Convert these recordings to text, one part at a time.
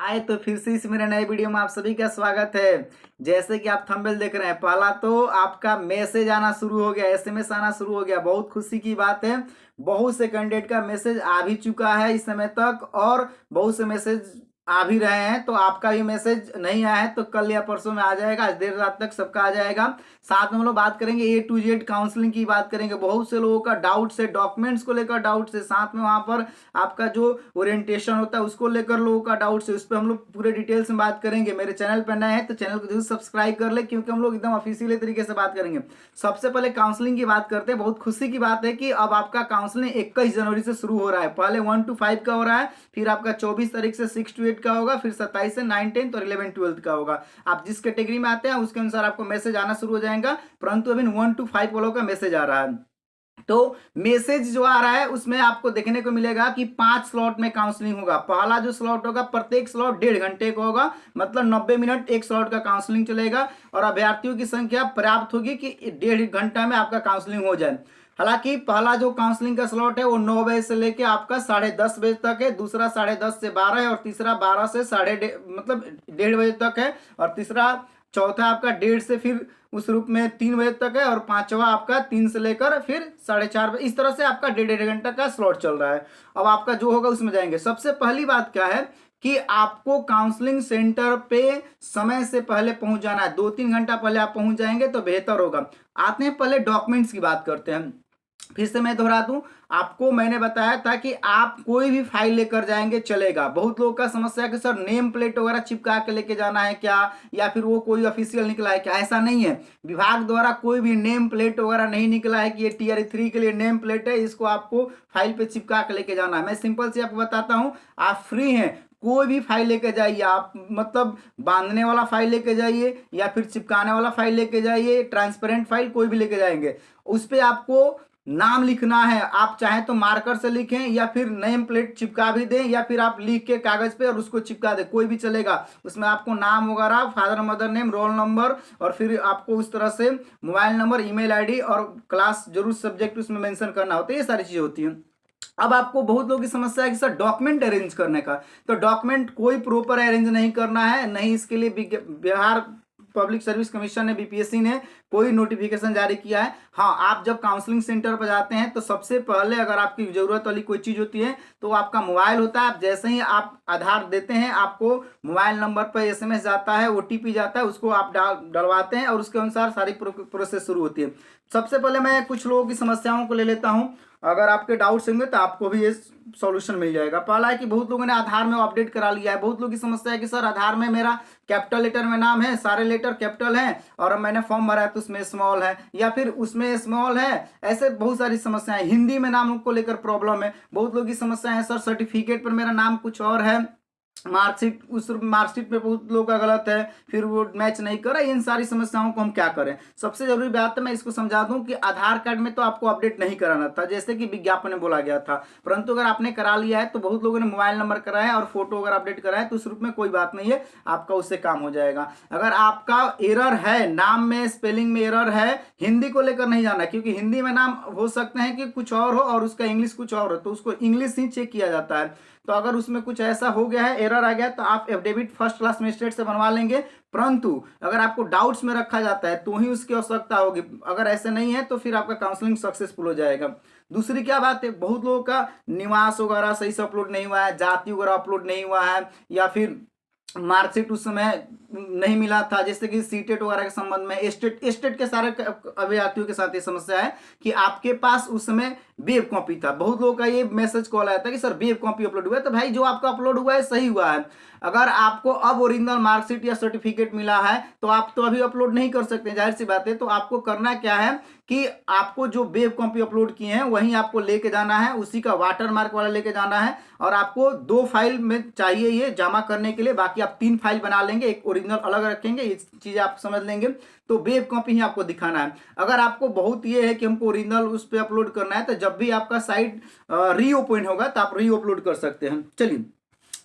हाय, तो फिर से इस मेरे नए वीडियो में आप सभी का स्वागत है। जैसे कि आप थंबनेल देख रहे हैं, पहला तो आपका मैसेज आना शुरू हो गया, एसएमएस आना शुरू हो गया। बहुत खुशी की बात है, बहुत से कैंडिडेट का मैसेज आ भी चुका है इस समय तक, और बहुत से मैसेज आ भी रहे हैं। तो आपका भी मैसेज नहीं आया है तो कल या परसों में आ जाएगा, आज देर रात तक सबका आ जाएगा। साथ में हम लोग बात करेंगे A to Z काउंसलिंग की बात करेंगे। बहुत से लोगों का डाउट्स है, डॉक्यूमेंट्स को लेकर डाउट्स है, साथ में वहां पर आपका जो ओरिएंटेशन होता है उसको लेकर लोगों का डाउट्स है, उस पर हम लोग पूरे डिटेल्स में बात करेंगे। मेरे चैनल पर नए हैं तो चैनल को जरूर सब्सक्राइब कर ले, क्योंकि हम लोग एकदम ऑफिशियल तरीके से बात करेंगे। सबसे पहले काउंसलिंग की बात करते हैं। बहुत खुशी की बात है कि अब आपका काउंसलिंग 21 जनवरी से शुरू हो रहा है। पहले 1 to 5 का हो रहा है, फिर आपका 24 तारीख से 6 to 8 का होगा, फिर 27 से 9, 10 और 11, 12 का होगा। आप जिस कैटेगरी में आते हैं उसके अनुसार आपको मैसेज आना शुरू हो जाएगा, परंतु अभी 1 to 5 वालों का मैसेज आ रहा है। तो मैसेज जो आ रहा है उसमें आपको देखने को मिलेगा कि 5 स्लॉट में काउंसलिंग होगा। पहला जो स्लॉट होगा, प्रत्येक स्लॉट 1.5 घंटे का होगा, मतलब 90 मिनट एक स्लॉट का काउंसलिंग चलेगा, और अभ्यर्थियों की संख्या पर्याप्त होगी कि 1.5 घंटा में आपका काउंसलिंग हो जाए। हालांकि पहला जो काउंसलिंग का स्लॉट है वो 9 बजे से लेके आपका 10:30 बजे तक है, दूसरा 10:30 से 12 है, और तीसरा 12 से 1:30 बजे तक है, और तीसरा चौथा आपका 1:30 से फिर उस रूप में 3 बजे तक है, और पांचवा आपका 3 से लेकर फिर 4:30 बजे। इस तरह से आपका 1.5 घंटा का स्लॉट चल रहा है। अब आपका जो होगा उसमें जाएंगे। सबसे पहली बात क्या है कि आपको काउंसलिंग सेंटर पे समय से पहले पहुंच जाना है। 2-3 घंटा पहले आप पहुंच जाएंगे तो बेहतर होगा। आते हैं पहले डॉक्यूमेंट्स की बात करते हैं। फिर से मैं दोहरा दूं, आपको मैंने बताया था कि आप कोई भी फाइल लेकर जाएंगे चलेगा। बहुत लोगों का समस्या है कि सर नेम प्लेट वगैरह चिपका के लेके जाना है क्या, या फिर वो कोई ऑफिशियल निकला है क्या। ऐसा नहीं है, विभाग द्वारा कोई भी नेम प्लेट वगैरह नहीं निकला है कि ये टीआर 3 के लिए नेम प्लेट है, इसको आपको फाइल पे चिपका के लेके जाना है। मैं सिंपल से आपको बताता हूँ, आप फ्री हैं, कोई भी फाइल लेके जाइए आप, मतलब बांधने वाला फाइल लेके जाइए या फिर चिपकाने वाला फाइल लेके जाइए, ट्रांसपेरेंट फाइल कोई भी लेके जाएंगे। उस पर आपको नाम लिखना है। आप चाहें तो मार्कर से लिखें, या फिर नेम प्लेट चिपका भी दें, या फिर आप लिख के कागज पे और उसको चिपका दें, कोई भी चलेगा। उसमें आपको नाम वगैरह, father mother name, roll number, और फिर आपको उस तरह से मोबाइल नंबर, ईमेल आईडी और क्लास जरूर सब्जेक्ट उसमें मेंशन करना होता है। ये सारी चीजें होती हैं। अब आपको बहुत लोगों की समस्या है कि सर डॉक्यूमेंट अरेंज करने का, तो डॉक्यूमेंट कोई प्रॉपर अरेंज नहीं करना है, नहीं इसके लिए बिहार पब्लिक सर्विस कमीशन ने, बीपीएससी ने कोई नोटिफिकेशन जारी किया है। हाँ, आप जब काउंसलिंग सेंटर पर जाते हैं तो सबसे पहले अगर आपकी जरूरत वाली कोई चीज होती है तो आपका मोबाइल होता है। आप जैसे ही आप आधार देते हैं, आपको मोबाइल नंबर पर एसएमएस जाता है, ओटीपी जाता है, उसको आप डलवाते हैं और उसके अनुसार सारी प्रोसेस शुरू होती है। सबसे पहले मैं कुछ लोगों की समस्याओं को ले लेता हूं। अगर आपके डाउट्स होंगे तो आपको भी ये सॉल्यूशन मिल जाएगा। पहला है कि बहुत लोगों ने आधार में अपडेट करा लिया है। बहुत लोगों की समस्या है कि सर आधार में मेरा कैपिटल लेटर में नाम है, सारे लेटर कैपिटल हैं, और मैंने फॉर्म भरा है तो उसमें स्मॉल है, या फिर उसमें स्मॉल है। ऐसे बहुत सारी समस्याएं, हिंदी में नाम को लेकर प्रॉब्लम है। बहुत लोगों की समस्या है सर सर्टिफिकेट पर मेरा नाम कुछ और है, मार्कशीट, उस मार्कशीट पे बहुत लोगों का गलत है, फिर वो मैच नहीं कर रहा। इन सारी समस्याओं को हम क्या करें। सबसे जरूरी बात है, मैं इसको समझा दूं कि आधार कार्ड में तो आपको अपडेट नहीं कराना था, जैसे कि विज्ञापन में बोला गया था, परंतु अगर आपने करा लिया है तो बहुत लोगों ने मोबाइल नंबर कराया और फोटो अगर अपडेट कराया तो उस रूप में कोई बात नहीं है, आपका उससे काम हो जाएगा। अगर आपका एरर है, नाम में स्पेलिंग में एरर है, हिंदी को लेकर नहीं जाना, क्योंकि हिंदी में नाम हो सकते हैं कि कुछ और हो और उसका इंग्लिश कुछ और हो, तो उसको इंग्लिश ही चेक किया जाता है। तो अगर उसमें कुछ ऐसा हो गया है, एरर आ गया, तो आप एफिडेविट फर्स्ट क्लास मजिस्ट्रेट से बनवा लेंगे। परंतु अगर आपको डाउट्स में रखा जाता है तो ही उसकी आवश्यकता होगी। अगर ऐसे नहीं है तो फिर आपका काउंसलिंग सक्सेसफुल हो जाएगा। दूसरी क्या बात है, बहुत लोगों का निवास वगैरह सही से अपलोड नहीं हुआ है, जाति वगैरह अपलोड नहीं हुआ है, या फिर मार्कशीट उस समय नहीं मिला था, जैसे कि सीटेट वगैरह के संबंध में, स्टेट के सारे अभ्यर्थियों के साथ ये समस्या है कि आपके पास उस समय वेब कॉपी था। बहुत लोगों का ये मैसेज कॉल आया था कि सर वेब कॉपी अपलोड हुआ है। तो भाई जो आपका अपलोड हुआ है सही हुआ है। अगर आपको अब ओरिजिनल मार्कशीट या सर्टिफिकेट मिला है तो आप तो अभी अपलोड नहीं कर सकते, जाहिर सी बात है। तो आपको करना क्या है कि आपको जो वेब कॉपी अपलोड किए हैं वहीं आपको लेके जाना है, उसी का वाटर मार्क वाला लेके जाना है, और आपको 2 फाइल में चाहिए ये जमा करने के लिए। बाकी आप 3 फाइल बना लेंगे, एक ओरिजिनल अलग रखेंगे, ये चीज आप समझ लेंगे। तो वेब कॉपी ही आपको दिखाना है। अगर आपको बहुत ये है कि हमको ओरिजिनल उस पर अपलोड करना है, तो जब भी आपका साइट रीओपन होगा तो आप रीअपलोड कर सकते हैं। चलिए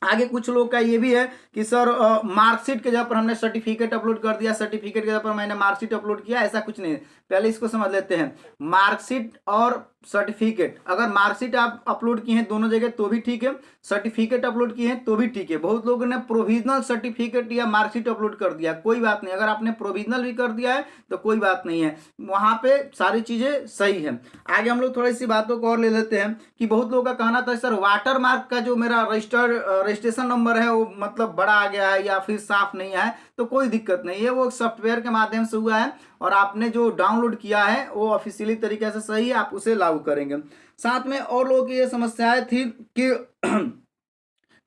आगे, कुछ लोग का ये भी है कि सर मार्कशीट के जगह पर हमने सर्टिफिकेट अपलोड कर दिया, सर्टिफिकेट के जगह पर मैंने मार्कशीट अपलोड किया। ऐसा कुछ नहीं है, पहले इसको समझ लेते हैं। मार्कशीट और सर्टिफिकेट, अगर मार्कशीट आप अपलोड किए हैं दोनों जगह तो भी ठीक है, सर्टिफिकेट अपलोड किए हैं तो भी ठीक है। बहुत लोगों ने प्रोविजनल सर्टिफिकेट या मार्कशीट अपलोड कर दिया, कोई बात नहीं, अगर आपने प्रोविजनल भी कर दिया है तो कोई बात नहीं है, वहां पे सारी चीजें सही है। आगे हम लोग थोड़ी सी बातों को और ले लेते हैं कि बहुत लोगों का कहना था सर वाटर मार्क का जो मेरा रजिस्ट्रेशन नंबर है वो मतलब बड़ा आ गया है या फिर साफ नहीं है, तो कोई दिक्कत नहीं है, वो सॉफ्टवेयर के माध्यम से हुआ है और आपने जो डाउनलोड किया है वो ऑफिशियली तरीके से सही है, आप उसे लागू करेंगे। साथ में और लोगों की ये समस्याएं थी कि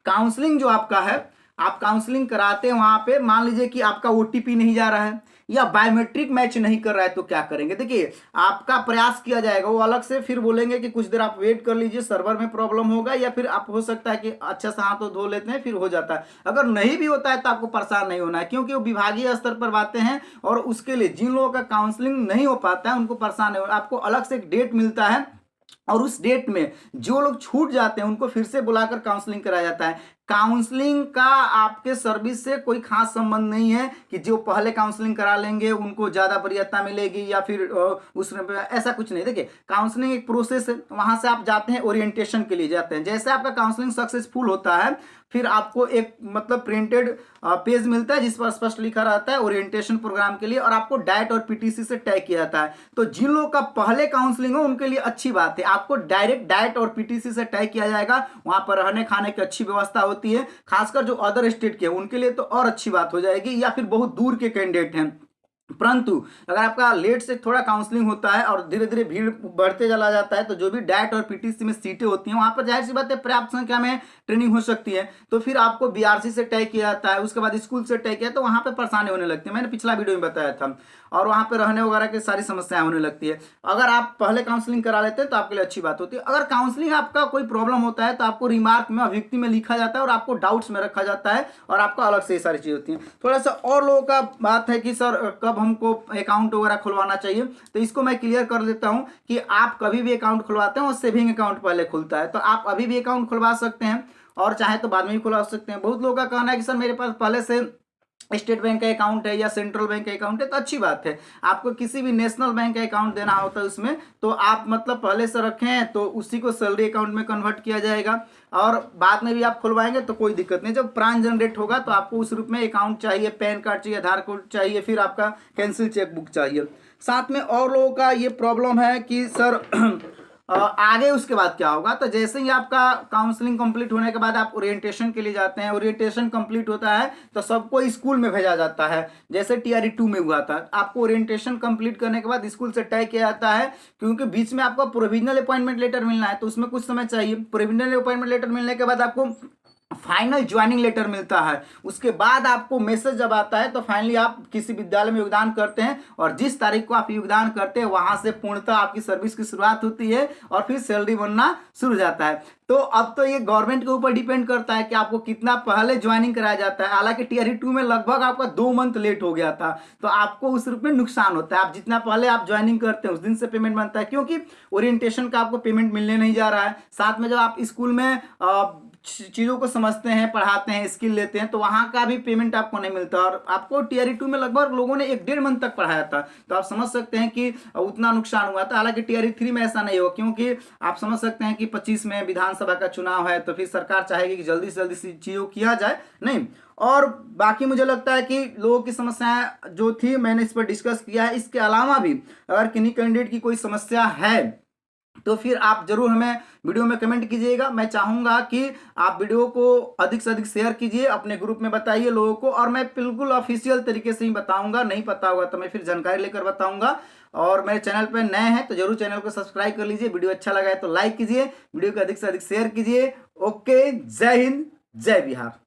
काउंसलिंग जो आपका है, आप काउंसलिंग कराते हैं वहां पे मान लीजिए कि आपका ओटीपी नहीं जा रहा है या बायोमेट्रिक मैच नहीं कर रहा है, तो क्या करेंगे? देखिए आपका प्रयास किया जाएगा, वो अलग से फिर बोलेंगे कि कुछ देर आप वेट कर लीजिए, सर्वर में प्रॉब्लम होगा, या फिर आप हो सकता है कि अच्छा से हाथ तो धो लेते हैं फिर हो जाता है। अगर नहीं भी होता है तो आपको परेशान नहीं होना है, क्योंकि वो विभागीय स्तर पर बातें हैं और उसके लिए जिन लोगों का काउंसलिंग नहीं हो पाता है उनको परेशान नहीं होना। आपको अलग से एक डेट मिलता है और उस डेट में जो लोग छूट जाते हैं उनको फिर से बुलाकर काउंसलिंग कराया जाता है। काउंसलिंग का आपके सर्विस से कोई खास संबंध नहीं है कि जो पहले काउंसलिंग करा लेंगे उनको ज्यादा वरीयता मिलेगी या फिर उसमें ऐसा कुछ नहीं। देखिए काउंसलिंग एक प्रोसेस है, वहां से आप जाते हैं ओरिएंटेशन के लिए जाते हैं। जैसे आपका काउंसलिंग सक्सेसफुल होता है फिर आपको एक मतलब प्रिंटेड पेज मिलता है जिस पर स्पष्ट लिखा रहता है ओरिएंटेशन प्रोग्राम के लिए, और आपको डायट और पीटीसी से टैग किया जाता है। तो जिन लोगों का पहले काउंसलिंग हो उनके लिए अच्छी बात है, आपको डायरेक्ट डाइट और पीटीसी से टैग किया जाएगा, वहां पर रहने खाने की अच्छी व्यवस्था होती है। खासकर जो अदर स्टेट के उनके लिए तो और अच्छी बात हो जाएगी, या फिर बहुत दूर के कैंडिडेट हैं। परंतु अगर आपका लेट से थोड़ा काउंसलिंग होता है और धीरे धीरे भीड़ बढ़ते चला जाता है तो जो भी डाइट और पीटीसी में सीटें होती हैं वहां पर जाहिर सी बात है पर्याप्त संख्या में ट्रेनिंग हो सकती है, तो फिर आपको बीआरसी से तय किया जाता है, उसके बाद स्कूल से तय किया, तो वहां पर परेशानी होने लगती है। मैंने पिछला वीडियो में बताया था, और वहां पर रहने वगैरह की सारी समस्याएं होने लगती है। अगर आप पहले काउंसलिंग करा लेते हैं तो आपके लिए अच्छी बात होती है। अगर काउंसलिंग आपका कोई प्रॉब्लम होता है तो आपको रिमार्क में अभिव्यक्ति में लिखा जाता है और आपको डाउट्स में रखा जाता है और आपका अलग से ये सारी चीज होती है। थोड़ा सा और लोगों का बात है कि सर कब हमको अकाउंट वगैरह खुलवाना चाहिए, तो इसको मैं क्लियर कर देता हूं कि आप कभी भी अकाउंट खुलवाते हैं और सेविंग अकाउंट पहले खुलता है, तो आप अभी भी अकाउंट खुलवा सकते हैं और चाहे तो बाद में भी खुलवा सकते हैं। बहुत लोगों का कहना है कि सर मेरे पास पहले से स्टेट बैंक का अकाउंट है या सेंट्रल बैंक का अकाउंट है, तो अच्छी बात है। आपको किसी भी नेशनल बैंक का अकाउंट देना होता है उसमें, तो आप मतलब पहले से रखें तो उसी को सैलरी अकाउंट में कन्वर्ट किया जाएगा और बाद में भी आप खुलवाएंगे तो कोई दिक्कत नहीं। जब प्रान जनरेट होगा तो आपको उस रूप में अकाउंट चाहिए, पैन कार्ड चाहिए, आधार कार्ड चाहिए, फिर आपका कैंसिल चेकबुक चाहिए। साथ में और लोगों का ये प्रॉब्लम है कि सर आगे उसके बाद क्या होगा, तो जैसे ही आपका काउंसलिंग कंप्लीट होने के बाद आप ओरिएंटेशन के लिए जाते हैं, ओरिएंटेशन कंप्लीट होता है तो सबको स्कूल में भेजा जाता है, जैसे टीआरई 2 में हुआ था। आपको ओरिएंटेशन कंप्लीट करने के बाद स्कूल से तय किया जाता है, क्योंकि बीच में आपको प्रोविजनल अपॉइंटमेंट लेटर मिलना है तो उसमें कुछ समय चाहिए। प्रोविजनल अपॉइंटमेंट लेटर मिलने के बाद आपको फाइनल ज्वाइनिंग लेटर मिलता है, उसके बाद आपको मैसेज जब आता है तो फाइनली आप किसी विद्यालय में योगदान करते हैं और जिस तारीख को आप योगदान करते हैं वहां से पूर्णतः आपकी सर्विस की शुरुआत होती है और फिर सैलरी बनना शुरू हो जाता है। तो अब तो ये गवर्नमेंट के ऊपर डिपेंड करता है कि आपको कितना पहले ज्वाइनिंग कराया जाता है। हालांकि टीआरई 2 में लगभग आपका 2 मंथ लेट हो गया था, तो आपको उस रूप में नुकसान होता है। आप जितना पहले आप ज्वाइनिंग करते हैं उस दिन से पेमेंट बनता है, क्योंकि ओरिएंटेशन का आपको पेमेंट मिलने नहीं जा रहा है। साथ में जब आप स्कूल में चीज़ों को समझते हैं, पढ़ाते हैं, स्किल लेते हैं, तो वहाँ का भी पेमेंट आपको नहीं मिलता। और आपको टीआरई 2 में लगभग लोगों ने 1-1.5 मंथ तक पढ़ाया था, तो आप समझ सकते हैं कि उतना नुकसान हुआ था। हालांकि टीआरई 3 में ऐसा नहीं होगा, क्योंकि आप समझ सकते हैं कि 25 में विधानसभा का चुनाव है, तो फिर सरकार चाहेगी कि जल्दी से जल्दी चीज़ों किया जाए नहीं। और बाकी मुझे लगता है कि लोगों की समस्याएं जो थी मैंने इस पर डिस्कस किया है। इसके अलावा भी अगर किन्हीं कैंडिडेट की कोई समस्या है तो फिर आप जरूर हमें वीडियो में कमेंट कीजिएगा। मैं चाहूंगा कि आप वीडियो को अधिक से अधिक शेयर कीजिए, अपने ग्रुप में बताइए लोगों को, और मैं बिल्कुल ऑफिशियल तरीके से ही बताऊंगा। नहीं पता होगा तो मैं फिर जानकारी लेकर बताऊंगा। और मेरे चैनल पर नए हैं तो जरूर चैनल को सब्सक्राइब कर लीजिए। वीडियो अच्छा लगा है तो लाइक कीजिए, वीडियो को अधिक से अधिक शेयर कीजिए। ओके, जय हिंद, जय बिहार।